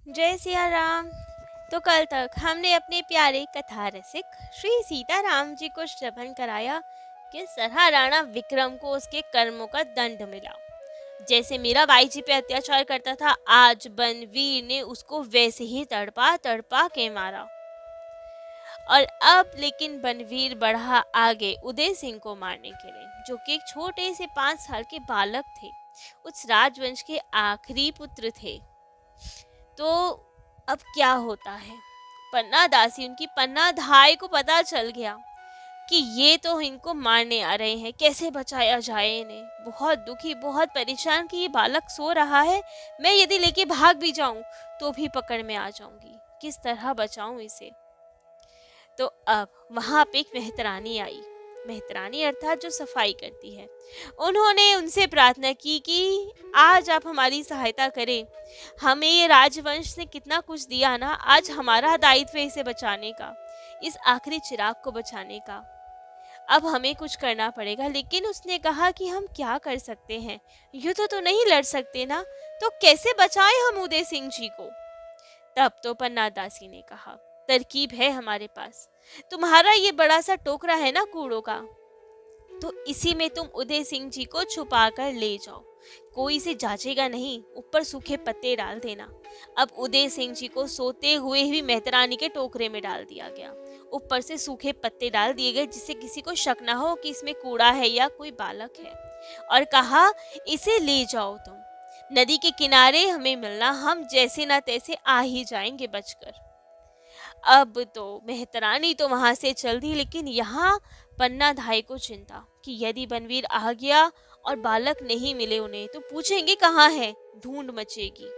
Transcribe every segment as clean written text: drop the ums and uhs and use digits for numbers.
जय सिया राम। तो कल तक हमने अपने प्यारे कथा रसिक श्री सीताराम जी को श्रवण कराया कि सरहा राणा विक्रम को उसके कर्मों का दंड मिला। जैसे मीराबाई जी पे अत्याचार करता था, आज बनवीर ने उसको वैसे ही तड़पा तड़पा के मारा। और अब लेकिन बनवीर बढ़ा आगे उदय सिंह को मारने के लिए, जो कि एक छोटे से 5 साल के बालक थे, उस राजवंश के आखिरी पुत्र थे। तो अब क्या होता है, पन्ना दासी उनकी पन्ना धाय को पता चल गया कि ये तो इनको मारने आ रहे हैं, कैसे बचाया जाए इन्हें। बहुत दुखी, बहुत परेशान कि ये बालक सो रहा है, मैं यदि लेके भाग भी जाऊं तो भी पकड़ में आ जाऊंगी, किस तरह बचाऊं इसे। तो अब वहां पे एक मेहतरानी आई, मेहतरानी अर्थात जो सफाई करती है। उन्होंने उनसे प्रार्थना की कि आज आप हमारी सहायता करें, हमें ये राजवंश ने कितना कुछ दिया ना, आज हमारा दायित्व है इसे बचाने का, इस आखिरी चिराग को बचाने का। अब हमें कुछ करना पड़ेगा। लेकिन उसने कहा कि हम क्या कर सकते हैं, युद्ध तो नहीं लड़ सकते ना, तो कैसे बचाएं हम उदय सिंह जी को। तब तो पन्ना दासी ने कहा, तरकीब है हमारे पास। तुम्हारा ये बड़ा सा टोकरा है ना कूड़ों का, तो इसी में तुम उदय सिंह जी को छुपा कर ले जाओ, कोई इसे जांचेगा नहीं, ऊपर सूखे पत्ते डाल देना। अब उदय सिंह जी को सोते हुए ही मेहतरानी के टोकरे में डाल दिया गया, ऊपर से सूखे पत्ते डाल दिए गए, जिससे किसी को शक ना हो कि इसमें कूड़ा है या कोई बालक है। और कहा, इसे ले जाओ तुम, नदी के किनारे हमें मिलना, हम जैसे ना तैसे आ ही जाएंगे बचकर। अब तो मेहतरानी तो वहां से चल दी, लेकिन यहाँ पन्ना धाई को चिंता कि यदि बनवीर आ गया और बालक नहीं मिले उन्हें, तो पूछेंगे कहाँ है, ढूंढ मचेगी।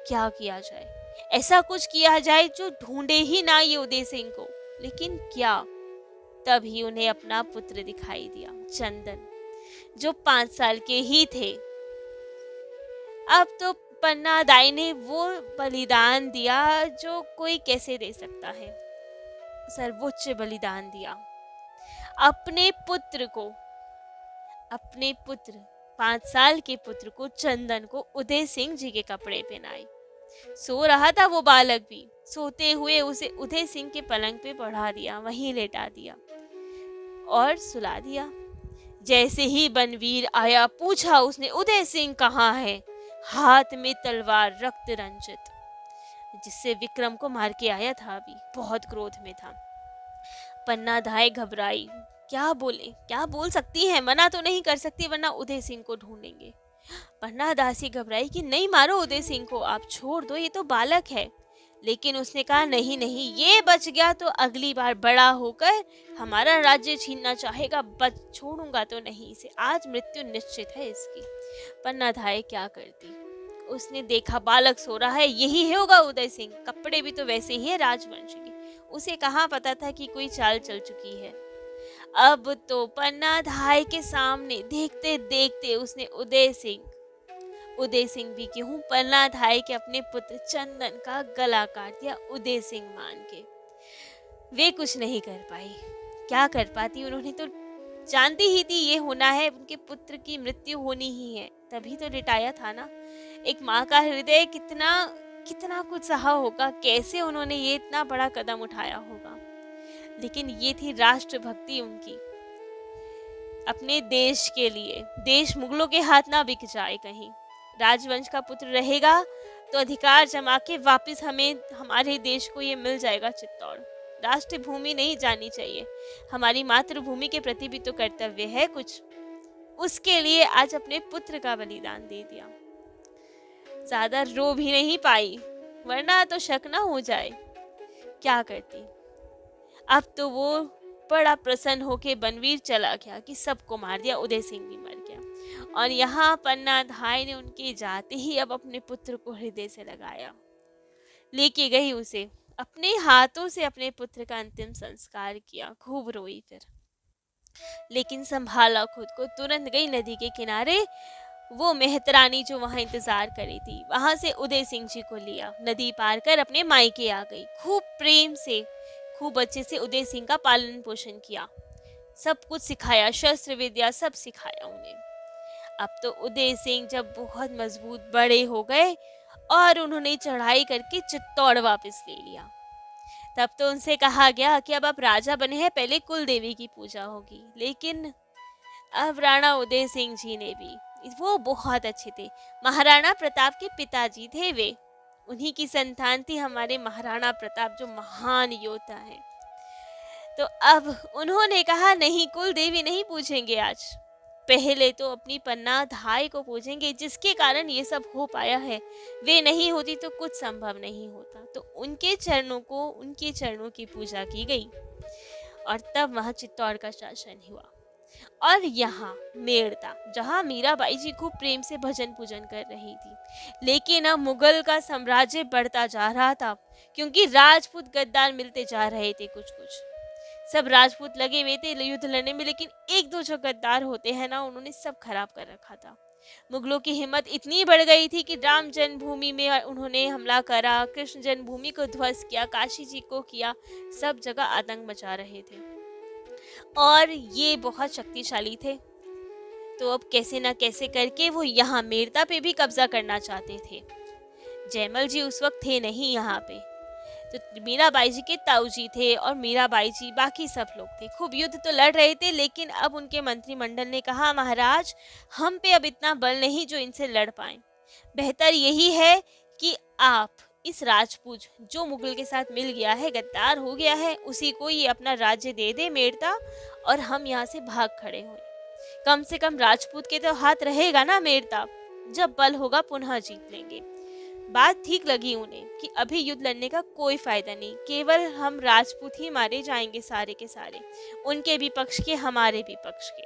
क्या किया जाए, ऐसा कुछ किया जाए जो ढूंढे ही ना ये उदय सिंह को। लेकिन क्या, तभी उन्हें अपना पुत्र दिखाई दिया, चंदन, जो 5 साल के ही थे। अब तो पन्ना दाई ने वो बलिदान दिया जो कोई कैसे दे सकता है, सर्वोच्च बलिदान दिया। अपने पुत्र को, अपने पुत्र 5 साल के पुत्र को, चंदन को, उदय सिंह जी के कपड़े पहनाए। सो रहा था वो बालक भी, सोते हुए उसे उदय सिंह के पलंग पे बढ़ा दिया, वहीं लेटा दिया और सुला दिया। जैसे ही बनवीर आया, पूछा उसने, उदय सिंह कहाँ है। हाथ में तलवार रक्त रंजित, जिससे विक्रम को मार के आया था, अभी बहुत क्रोध में था। पन्ना धाय घबराई, क्या बोले, क्या बोल सकती है, मना तो नहीं कर सकती वरना उदय सिंह को ढूंढेंगे। पन्ना दासी घबराई कि नहीं मारो उदय सिंह को, आप छोड़ दो, ये तो बालक है। लेकिन उसने कहा, नहीं नहीं, ये बच गया तो अगली बार बड़ा होकर हमारा राज्य छीनना चाहेगा, बच छोड़ूंगा तो नहीं इसे, आज मृत्यु निश्चित है इसकी। पन्ना धाय क्या करती, उसने देखा बालक सो रहा है, यही होगा उदय सिंह, कपड़े भी तो वैसे ही है राजवंश के, उसे कहाँ पता था कि कोई चाल चल चुकी है। अब तो पन्ना धाय के सामने देखते देखते उसने उदय सिंह भी क्यों, पन्ना धाय के अपने पुत्र चंदन का गला काट दिया, उदय सिंह मान के। वे कुछ नहीं कर पाई, क्या कर पाती, उन्होंने तो जानती ही थी ये होना है, उनके पुत्र की मृत्यु होनी ही है, तभी तो लिटाया था ना। एक माँ का हृदय कितना कितना कुछ सहा होगा, कैसे उन्होंने ये इतना बड़ा कदम उठाया होगा। लेकिन ये थी राष्ट्रभक्ति उनकी, अपने देश के लिए, देश मुगलों के हाथ ना बिक जाए कहीं। राजवंश का पुत्र रहेगा तो अधिकार जमा के वापस हमें, हमारे देश को ये मिल जाएगा चित्तौड़। राष्ट्र भूमि नहीं जानी चाहिए, हमारी मातृभूमि के प्रति भी तो कर्तव्य है कुछ। उसके लिए आज अपने पुत्र का बलिदान दे दिया। ज्यादा रो भी नहीं पाई, वरना तो शक ना हो जाए। क्या करती, अब तो वो बड़ा प्रसन्न होके बनवीर चला गया कि सबको मार दिया, उदय सिंह भी मर गया। और यहाँ पन्ना धाय ने उनके जाते ही अब अपने पुत्र को हृदय से लगाया, लेके गई उसे, अपने हाथों से अपने पुत्र का अंतिम संस्कार किया, खूब रोई फिर, लेकिन संभाला खुद को, तुरंत गई नदी के किनारे। वो मेहतरानी जो वहां इंतजार करी थी, वहां से उदय सिंह जी को लिया, नदी पार कर अपने मायके आ गई। खूब प्रेम से, खूब अच्छे से उदय सिंह का पालन पोषण किया, सब कुछ सिखाया, शस्त्र विद्या सब सिखाया उन्हें। अब तो उदय सिंह जब बहुत मजबूत बड़े हो गए, और उन्होंने चढ़ाई करके चित्तौड़ वापस ले लिया। तब तो उनसे कहा गया कि अब आप राजा बने हैं, पहले कुल देवी की पूजा होगी। लेकिन अब राणा उदय सिंह जी ने भी, वो बहुत अच्छे थे, महाराणा प्रताप के पिताजी थे वे, उन्हीं की संतान थी हमारे महाराणा प्रताप जो महान योद्धा हैं। तो अब उन्होंने कहा नहीं, कुल देवी नहीं पूछेंगे आज, पहले तो अपनी पन्ना धाय को पूजेंगे जिसके कारण ये सब हो पाया है। वे नहीं होती तो कुछ संभव नहीं होता। तो उनके चरणों की पूजा की गई और तब वहाँ चित्तौड़ का शासन हुआ। और यहाँ मेड़ता, जहाँ मीराबाई जी खूब प्रेम से भजन पूजन कर रही थी। लेकिन अब मुगल का साम्राज्य बढ़ता जा रहा था, क्योंकि राजपूत गद्दार मिलते जा रहे थे। कुछ कुछ सब राजपूत लगे हुए थे युद्ध लड़ने में, लेकिन एक दो जो गद्दार होते हैं ना, उन्होंने सब खराब कर रखा था। मुगलों की हिम्मत इतनी बढ़ गई थी कि राम जन्मभूमि में उन्होंने हमला करा, कृष्ण जन्मभूमि को ध्वस्त किया, काशी जी को किया, सब जगह आतंक मचा रहे थे और ये बहुत शक्तिशाली थे। तो अब कैसे ना कैसे करके वो यहाँ मेड़ता पे भी कब्जा करना चाहते थे। जयमल जी उस वक्त थे नहीं यहाँ पे, तो मीराबाई जी के ताऊ जी थे और मीराबाई जी, बाकी सब लोग थे। खूब युद्ध तो लड़ रहे थे, लेकिन अब उनके मंत्रिमंडल ने कहा महाराज हम पे अब इतना बल नहीं जो इनसे लड़ पाए, बेहतर यही है कि आप इस राजपूत जो मुगल के साथ मिल गया है, गद्दार हो गया है, उसी को ये अपना राज्य दे दे मेड़ता, और हम यहाँ से भाग खड़े हों। कम से कम राजपूत के तो हाथ रहेगा ना मेड़ता, जब बल होगा पुनः जीत लेंगे। बात ठीक लगी उन्हें कि अभी युद्ध लड़ने का कोई फायदा नहीं, केवल हम राजपूत ही मारे जाएंगे सारे के सारे, उनके भी पक्ष के हमारे भी पक्ष के।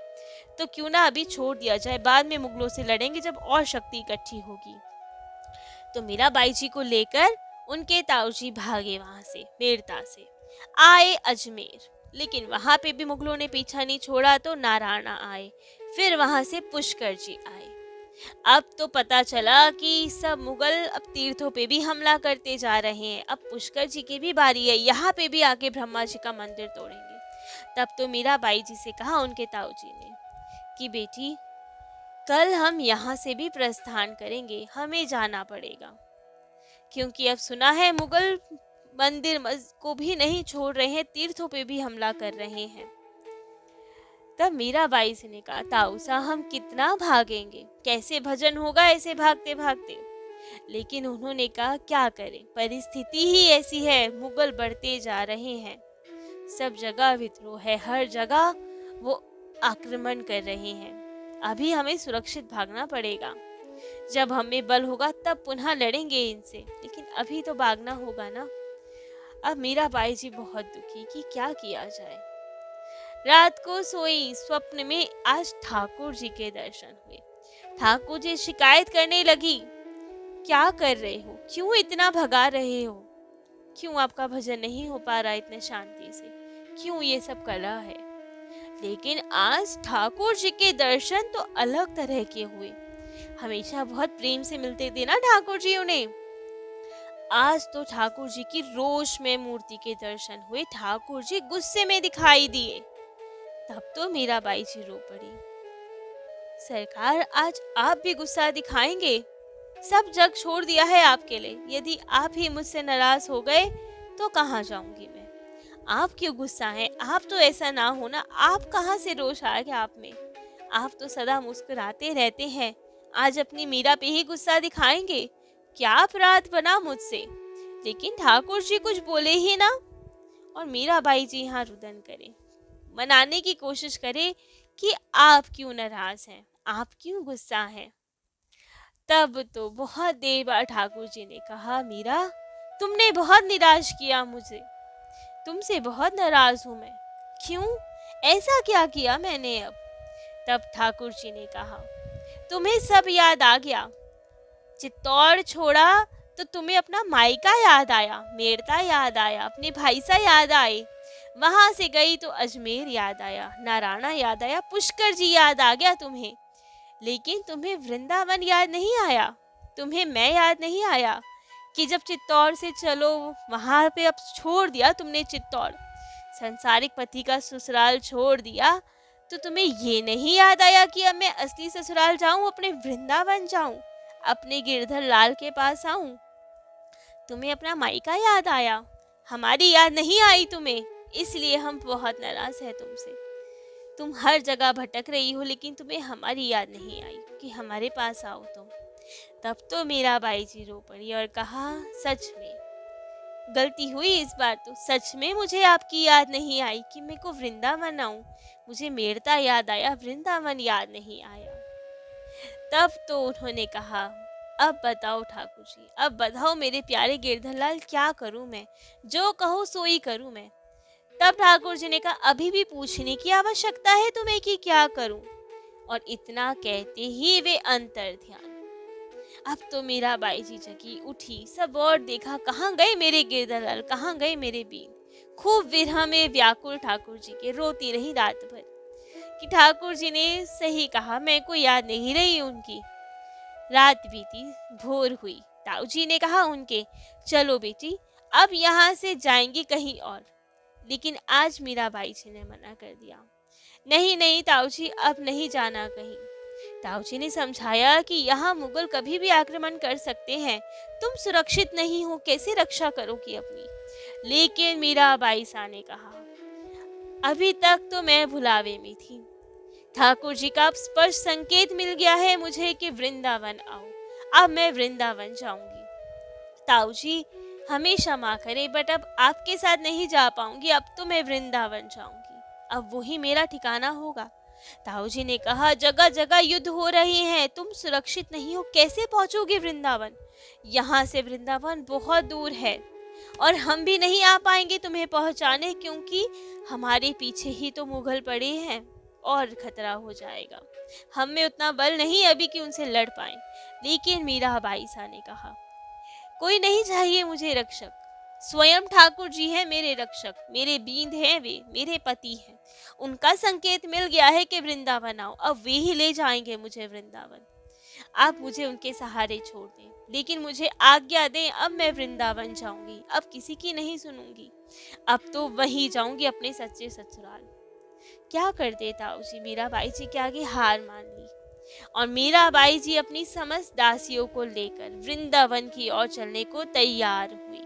तो क्यों ना अभी छोड़ दिया जाए, बाद में मुगलों से लड़ेंगे जब और शक्ति इकट्ठी होगी। तो मीराबाई जी को लेकर उनके ताऊजी भागे वहां से, मेड़ता से आए अजमेर। लेकिन वहां पे भी मुगलों ने पीछा नहीं छोड़ा, तो नारायणा आए, फिर वहां से पुष्कर जी आए। अब तो पता चला कि सब मुगल अब तीर्थों पे भी हमला करते जा रहे हैं। अब पुष्कर जी की भी बारी है, यहाँ पे भी आके ब्रह्मा जी का मंदिर तोड़ेंगे। तब तो मीराबाई जी से कहा उनके ताऊ जी ने कि बेटी कल हम यहाँ से भी प्रस्थान करेंगे, हमें जाना पड़ेगा, क्योंकि अब सुना है मुगल मंदिर को भी नहीं छोड़ रहे हैं, तीर्थों पे भी हमला कर रहे हैं। तब मीराबाई से ने कहा ताऊ सा हम कितना भागेंगे, कैसे भजन होगा ऐसे भागते भागते। लेकिन उन्होंने कहा क्या करें, परिस्थिति ही ऐसी है, मुगल बढ़ते जा रहे हैं, सब जगह विद्रोह है, हर जगह वो आक्रमण कर रहे हैं, अभी हमें सुरक्षित भागना पड़ेगा, जब हमें बल होगा तब पुनः लड़ेंगे इनसे, लेकिन अभी तो भागना होगा ना। अब मीराबाई जी बहुत दुखी कि क्या किया जाए। रात को सोई, स्वप्न में आज ठाकुर जी के दर्शन हुए। ठाकुर जी शिकायत करने लगी, क्या कर रहे हो, क्यों इतना भगा रहे हो, क्यों आपका भजन नहीं हो पा रहा इतने शांति से, क्यों ये सब कला है। लेकिन आज ठाकुर जी के दर्शन तो अलग तरह के हुए, हमेशा बहुत प्रेम से मिलते थे ना ठाकुर जी उन्हें, आज तो ठाकुर जी की रोष में मूर्ति के दर्शन हुए, ठाकुर जी गुस्से में दिखाई दिए। तब तो मीराबाई जी रो पड़ी, सरकार आज आप भी गुस्सा दिखाएंगे, सब जग छोड़ दिया है आपके लिए, यदि आप ही मुझसे नाराज हो गए तो कहाँ जाऊंगी मैं, आप क्यों गुस्सा हैं, आप तो ऐसा ना हो ना, आप कहाँ से रोष आ गया आप में, आप तो सदा मुस्कुराते रहते हैं, आज अपनी मीरा पे ही गुस्सा दिखाएंगे, क्या अपराध बना मुझसे। लेकिन ठाकुर जी कुछ बोले ही ना, और मीराबाई जी यहाँ रुदन करे, मनाने की कोशिश करे कि आप क्यों नाराज हैं, आप क्यों गुस्सा हैं। तब तो बहुत देर बाद ठाकुर जी ने कहा मीरा तुमने बहुत निराश किया मुझे, तुमसे बहुत नाराज हूं मैं, क्यों, ऐसा क्या किया मैंने अब। तब ठाकुर जी ने कहा तुम्हें सब याद आ गया, चित्तौड़ छोड़ा तो तुम्हें अपना मायका याद आया, मेड़ता याद आया, अपने भाई सा याद आए, वहां से गई तो अजमेर याद आया, नारायणा याद आया, पुष्कर जी याद आ गया तुम्हें, लेकिन तुम्हें वृंदावन याद नहीं आया, तुम्हें मैं याद नहीं आया कि जब चित्तौड़ से चलो वहां पे अब छोड़ दिया तुमने चित्तौड़, संसारिक पति का ससुराल छोड़ दिया, तो तुम्हें ये नहीं याद आया कि अब मैं असली ससुराल जाऊं, अपने वृंदावन जाऊं, अपने गिरधर लाल के पास आऊं? तुम्हें अपना मायका याद आया, हमारी याद नहीं आई तुम्हें, इसलिए हम बहुत नाराज हैं तुमसे। तुम हर जगह भटक रही हो लेकिन तुम्हें हमारी याद नहीं आई कि हमारे पास आओ तुम। तब तो मीराबाई जी रो पड़ी और कहा, सच में गलती हुई इस बार, तो सच में मुझे आपकी याद नहीं आई कि मेरे को वृंदावन आऊं। मुझे मेरता याद आया, वृंदावन याद नहीं आया। तब तो उन्होंने कहा, अब बताओ ठाकुर जी, अब बताओ मेरे प्यारे गिरधरलाल, क्या करूं मैं? जो कहो सो ही करूं मैं। तब ठाकुर जी ने कहा, अभी भी पूछने की आवश्यकता है तुम्हें कि क्या करूं? और इतना कहते ही वे अंतर ध्यान। अब तो मीराबाई जी जगी उठी, सब और देखा, कहाँ गए मेरे गिरधरलाल, कहाँ गए मेरे बीन। खूब विरह में व्याकुल ठाकुर जी के, रोती रही रात भर कि ठाकुर जी ने सही कहा, मैं को याद नहीं रही उनकी। रात बीती, भोर हुई। ताऊ जी ने कहा उनके, चलो बेटी, अब यहाँ से जाएंगी कहीं और। लेकिन आज मीराबाई जी ने मना कर दिया। नहीं नहीं ताऊ जी, अब नहीं जाना कहीं। ताऊ जी ने समझाया कि यहाँ मुगल कभी भी आक्रमण कर सकते हैं, तुम सुरक्षित नहीं हो, कैसे रक्षा करोगी अपनी? लेकिन मीराबाई सा ने कहा, अभी तक तो मैं भुलावे में थी, ठाकुर जी का स्पष्ट संकेत मिल गया है मुझे कि वृंदावन आओ, अब मैं वृंदावन जाऊंगी। ताऊ जी हमें क्षमा करें, बट अब आपके साथ नहीं जा पाऊंगी, अब तो मैं वृंदावन जाऊंगी, अब वही मेरा ठिकाना होगा। ताऊ जी ने कहा, जगह जगह युद्ध हो रहे हैं, तुम सुरक्षित नहीं हो, कैसे पहुंचोगे वृंदावन? यहाँ से वृंदावन बहुत दूर है और हम भी नहीं आ पाएंगे तुम्हें पहुंचाने, क्योंकि हमारे पीछे ही तो मुगल पड़े हैं और खतरा हो जाएगा। हम में उतना बल नहीं अभी कि उनसे लड़ पाएं। लेकिन मीराबाई सा ने कहा, कोई नहीं चाहिए मुझे रक्षक, स्वयं ठाकुर जी हैं मेरे रक्षक, मेरे बींद हैं वे, मेरे पति हैं। उनका संकेत मिल गया है कि वृंदावन आओ, अब वे ही ले जाएंगे मुझे वृंदावन। आप मुझे उनके सहारे छोड़ दें, लेकिन मुझे आज्ञा दें, अब मैं वृंदावन जाऊंगी, अब किसी की नहीं सुनूंगी, अब तो वहीं जाऊंगी अपने सच्चे ससुराल। क्या कर दे ताऊ जी, मीराबाई जी के आगे हार मान ली और मीराबाई जी अपनी समस्त दासियों को लेकर वृंदावन की ओर चलने को तैयार हुई।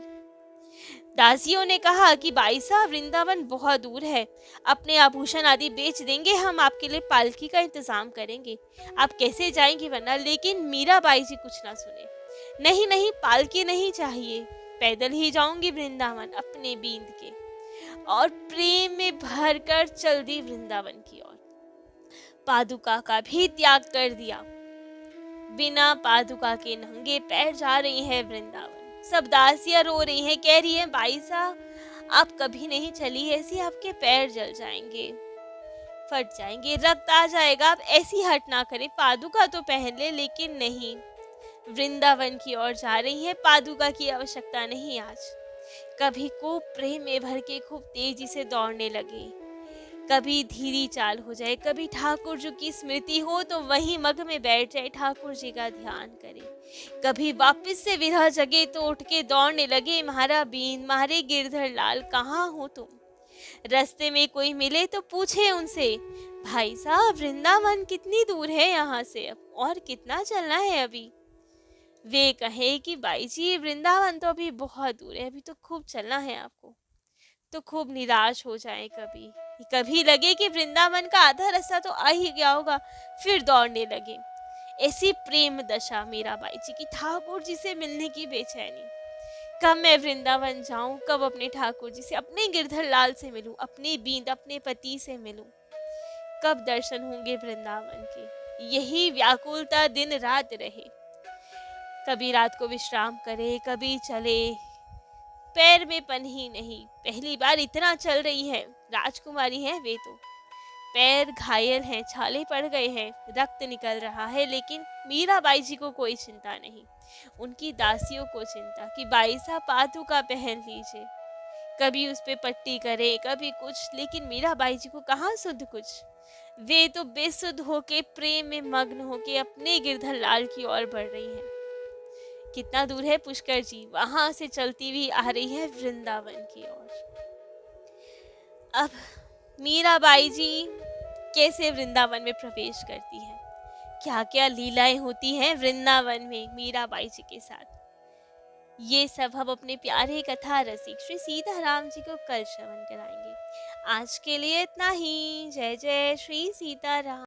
दासियों ने कहा कि बाई साहब, वृंदावन बहुत दूर है, अपने आभूषण आदि बेच देंगे, हम आपके लिए पालकी का इंतजाम करेंगे, आप कैसे जाएंगी वरना। लेकिन मीराबाई जी कुछ ना सुने, नहीं नहीं, पालकी नहीं चाहिए, पैदल ही जाऊंगी वृंदावन अपने बींद के। और प्रेम में भरकर चल दी वृंदावन की ओर। पादुका का भी त्याग कर दिया, बिना पादुका के नंगे पैर जा रही है वृंदावन। सब दासियां रो रही हैं, कह रही हैं, बाई साहब आप कभी नहीं चली ऐसी, आपके पैर जल जाएंगे, फट जाएंगे, रक्त आ जाएगा, आप ऐसी हट ना करें, पादुका तो पहन ले। लेकिन नहीं, वृंदावन की ओर जा रही है, पादुका की आवश्यकता नहीं आज। कभी को प्रेम में भर के खूब तेजी से दौड़ने लगे, कभी धीरी चाल हो जाए, कभी ठाकुर जी की स्मृति हो तो वहीं मग में बैठ जाए, ठाकुर जी का ध्यान करे। कभी वापस से विरह जगे तो उठ के दौड़ने लगे, म्हारा बीन, म्हारे गिरधर लाल, कहाँ हो तुम? रास्ते में कोई मिले तो पूछे उनसे, भाई साहब वृंदावन कितनी दूर है यहाँ से, अब और कितना चलना है अभी? वे कहे कि बाई जी, वृंदावन तो अभी बहुत दूर है, अभी तो खूब चलना है आपको। तो खूब निराश हो जाए, कभी कभी लगे कि वृंदावन का आधा रास्ता तो आ ही गया होगा, फिर दौड़ने लगे। ऐसी प्रेम दशा मीराबाई जी की, ठाकुर जी से मिलने की बेचैनी, कब मैं वृंदावन जाऊं, कब अपने ठाकुर जी से, अपने गिरधर लाल से मिलूं, अपने बींद, अपने पति से मिलूं, कब दर्शन होंगे वृंदावन के। यही व्याकुलता दिन रात रहे। कभी रात को विश्राम करे, कभी चले, पैर में पन ही नहीं। पहली बार इतना चल रही है, राजकुमारी है वे तो, पैर घायल हैं, छाले पड़ गए हैं, रक्त निकल रहा है, लेकिन मीराबाई जी को कोई चिंता नहीं। उनकी दासियों को चिंता कि बाई साहब पादुका पहन लीजिए, कभी उस पे पट्टी करे, कभी कुछ, लेकिन मीराबाई जी को कहाँ सुध कुछ। वे तो बेसुध होके, प्रेम में मग्न होके अपने गिरधर लाल की ओर बढ़ रही हैं। कितना दूर है पुष्कर जी, वहां से चलती हुई आ रही है वृंदावन की ओर। अब मीराबाई जी कैसे वृंदावन में प्रवेश करती है, क्या क्या लीलाएं होती हैं वृंदावन में मीराबाई जी के साथ। ये सब हम अपने प्यारे कथा रसिक श्री सीताराम जी को कल श्रवण कराएंगे। आज के लिए इतना ही। जय जय श्री सीताराम।